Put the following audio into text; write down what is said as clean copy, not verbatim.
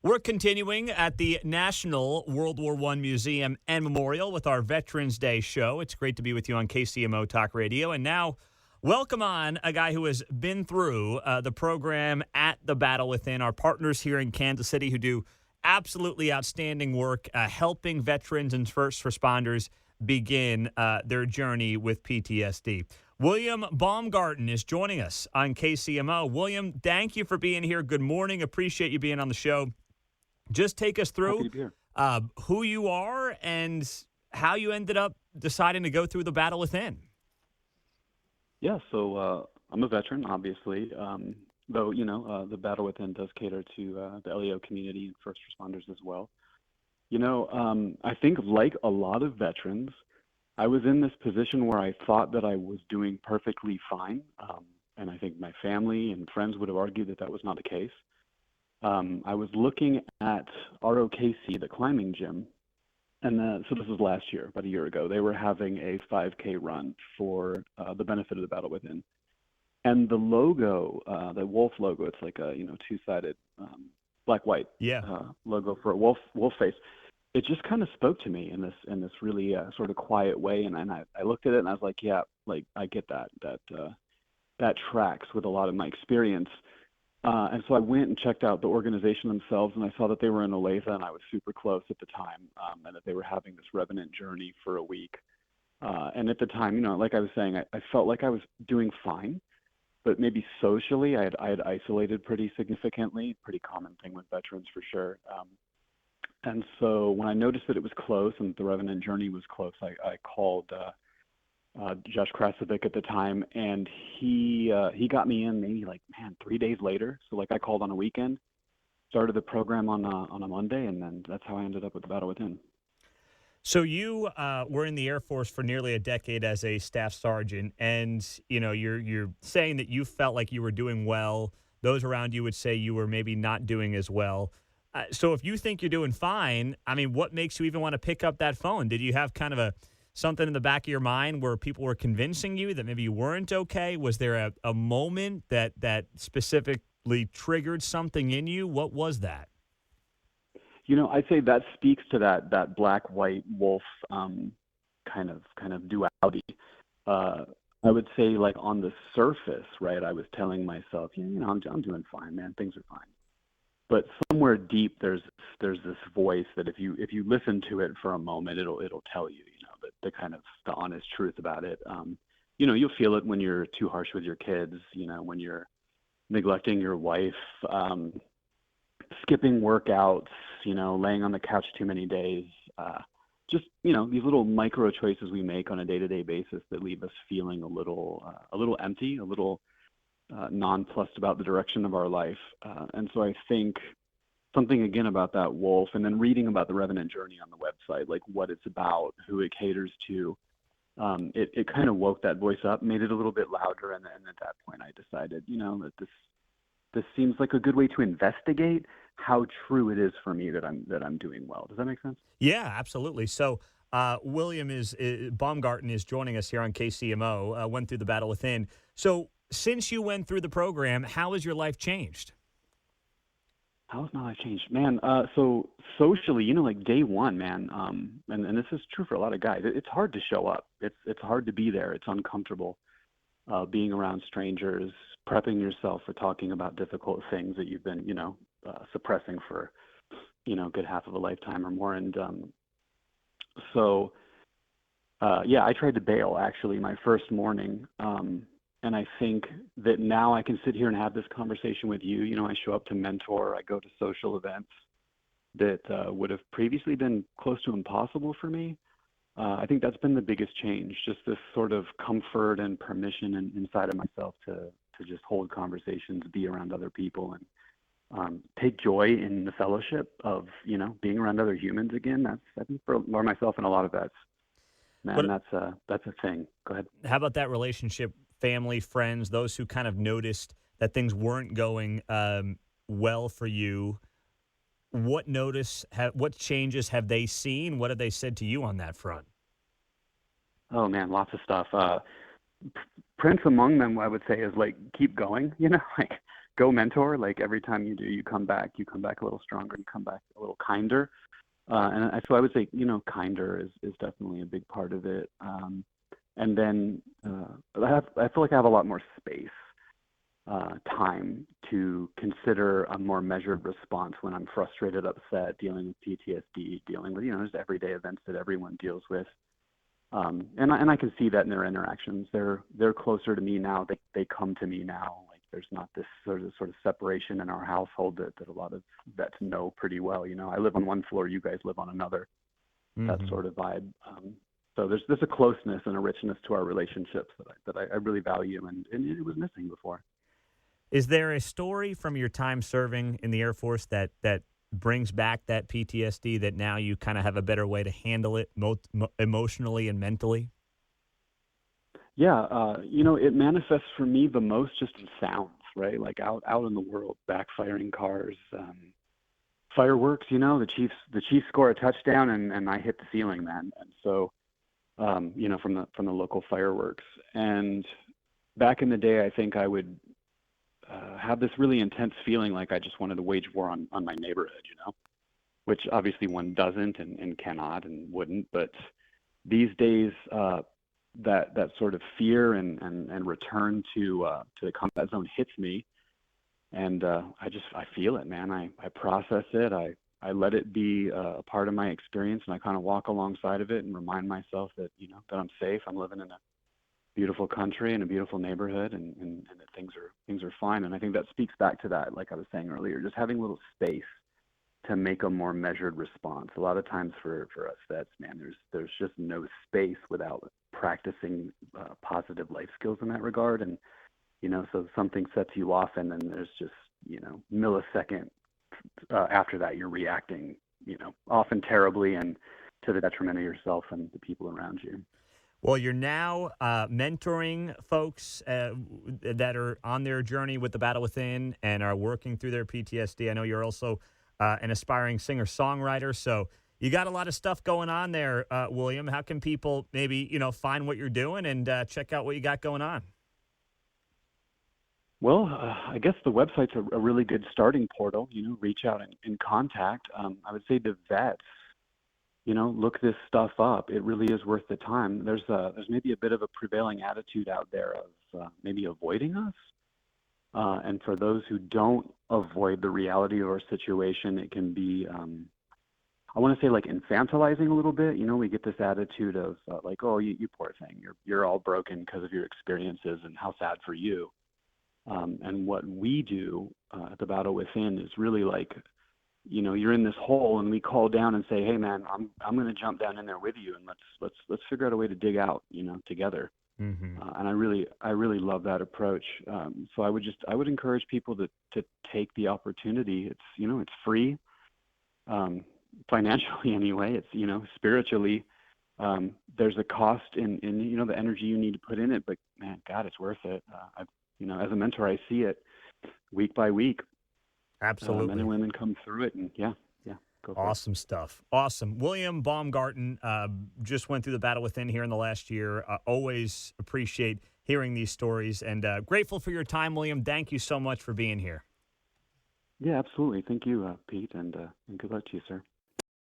We're continuing at the National World War I Museum and Memorial with our Veterans Day show. It's great to be with you on KCMO Talk Radio. And now, welcome on a guy who has been through the program at the Battle Within, our partners here in Kansas City who do absolutely outstanding work helping veterans and first responders begin their journey with PTSD. William Baumgarten is joining us on KCMO. William, thank you for being here. Good morning. Appreciate you being on the show. Just take us Happy through to be here. who you are and how you ended up deciding to go through the Battle Within. Yeah, so I'm a veteran, obviously, though, the Battle Within does cater to the LEO community and first responders as well. I think like a lot of veterans, I was in this position where I thought that I was doing perfectly fine, and I think my family and friends would have argued that that was not the case. I was looking at ROKC, the climbing gym, and so this was last year, about a year ago. They were having a 5K run for the benefit of the Battle Within. And the logo, the wolf logo, it's like a two-sided black-white logo for a wolf face. It just kind of spoke to me in this really sort of quiet way, and I looked at it and I was like, yeah, like I get that tracks with a lot of my experience. And so I went and checked out the organization themselves, and I saw that they were in Olathe, and I was super close at the time, and that they were having this Revenant journey for a week. And at the time, like I was saying, I felt like I was doing fine, but maybe socially I had isolated pretty significantly, pretty common thing with veterans for sure. And so when I noticed that it was close and the Revenant journey was close, I called Josh Krasovic at the time, and he got me in maybe 3 days later. So I called on a weekend, started the program on a Monday, and then that's how I ended up with the Battle Within. So you were in the Air Force for nearly a decade as a staff sergeant, and you're saying that you felt like you were doing well. Those around you would say you were maybe not doing as well. So if you think you're doing fine, I mean, what makes you even want to pick up that phone? Did you have kind of something in the back of your mind where people were convincing you that maybe you weren't okay? Was there a moment that specifically triggered something in you? What was that? I'd say that speaks to that black-white wolf kind of duality. I would say on the surface, right, I was telling myself, I'm doing fine, man, things are fine. But somewhere deep, there's this voice that if you listen to it for a moment, it'll tell you, the kind of the honest truth about it. You'll feel it when you're too harsh with your kids, when you're neglecting your wife, skipping workouts, laying on the couch too many days. Just these little micro choices we make on a day-to-day basis that leave us feeling a little empty, a little nonplussed about the direction of our life. And so I think something again about that wolf, and then reading about the Revenant journey on the website, like what it's about, who it caters to, it kind of woke that voice up, made it a little bit louder, and at that point I decided, that this seems like a good way to investigate how true it is for me that I'm doing well. Does that make sense? Yeah, absolutely. So William Baumgarten is joining us here on KCMO. Went through the Battle Within. So since you went through the program, how has your life changed? How has my life changed? Man, so socially, day one, man, and this is true for a lot of guys, it's hard to show up. It's hard to be there. It's uncomfortable being around strangers, prepping yourself for talking about difficult things that you've been, suppressing for, a good half of a lifetime or more. And I tried to bail, actually, my first morning. And I think that now I can sit here and have this conversation with you. I show up to mentor. I go to social events that would have previously been close to impossible for me. I think that's been the biggest change, just this sort of comfort and permission inside of myself to just hold conversations, be around other people, and take joy in the fellowship of, being around other humans again. That's, I think, for myself and a lot of vets, man, that's a thing. Go ahead. How about that relationship? Family, friends, those who kind of noticed that things weren't going well for you. What changes have they seen? What have they said to you on that front? Oh man, lots of stuff. Prince among them, I would say, is keep going. go mentor. Like every time you do, you come back a little stronger, you come back a little kinder. So I would say, kinder is definitely a big part of it. And then I feel like I have a lot more space, time to consider a more measured response when I'm frustrated, upset, dealing with PTSD, dealing with, just everyday events that everyone deals with. And I can see that in their interactions. They're closer to me now. They come to me now. Like there's not this sort of separation in our household that a lot of vets know pretty well. I live on one floor, you guys live on another. That sort of vibe. So there's a closeness and a richness to our relationships that I really value, and it was missing before. Is there a story from your time serving in the Air Force that brings back that PTSD that now you kind of have a better way to handle it emotionally and mentally? Yeah, it manifests for me the most just in sounds, right? Like out in the world, backfiring cars, fireworks. The Chiefs score a touchdown and I hit the ceiling, man. And so, from the local fireworks. And back in the day, I think I would have this really intense feeling like I just wanted to wage war on my neighborhood, which obviously one doesn't and cannot and wouldn't. But these days, that sort of fear and return to the combat zone hits me, and I feel it, man. I process it. I let it be a part of my experience, and I kind of walk alongside of it and remind myself that that I'm safe. I'm living in a beautiful country and a beautiful neighborhood, and that things are fine. And I think that speaks back to that, like I was saying earlier, just having a little space to make a more measured response. A lot of times for us vets, man, there's just no space without practicing positive life skills in that regard. And so something sets you off, and then there's just millisecond after that you're reacting, often terribly and to the detriment of yourself and the people around you. Well, you're now mentoring folks that are on their journey with the battle within and are working through their PTSD. I know you're also an aspiring singer-songwriter, so you got a lot of stuff going on there, William. How can people maybe, find what you're doing and check out what you got going on? Well, I guess the website's a really good starting portal. Reach out and contact. I would say the vets, look this stuff up. It really is worth the time. There's maybe a bit of a prevailing attitude out there of maybe avoiding us. And for those who don't avoid the reality of our situation, it can be, I want to say, like infantilizing a little bit. We get this attitude of like, oh, you poor thing, you're all broken because of your experiences, and how sad for you. And what we do at the Battle Within is really like, you're in this hole, and we call down and say, hey, man, I'm going to jump down in there with you, and let's figure out a way to dig out, together. Mm-hmm. And I really love that approach. So I would encourage people to take the opportunity. It's it's free, financially anyway. It's spiritually. There's a cost in the energy you need to put in it, but man, God, it's worth it. As a mentor, I see it week by week. Absolutely. Men and women come through it, and yeah, go for it. Awesome stuff. Awesome. William Baumgarten just went through the battle within here in the last year. Always appreciate hearing these stories, and grateful for your time, William. Thank you so much for being here. Yeah, absolutely. Thank you, Pete, and good luck to you, sir.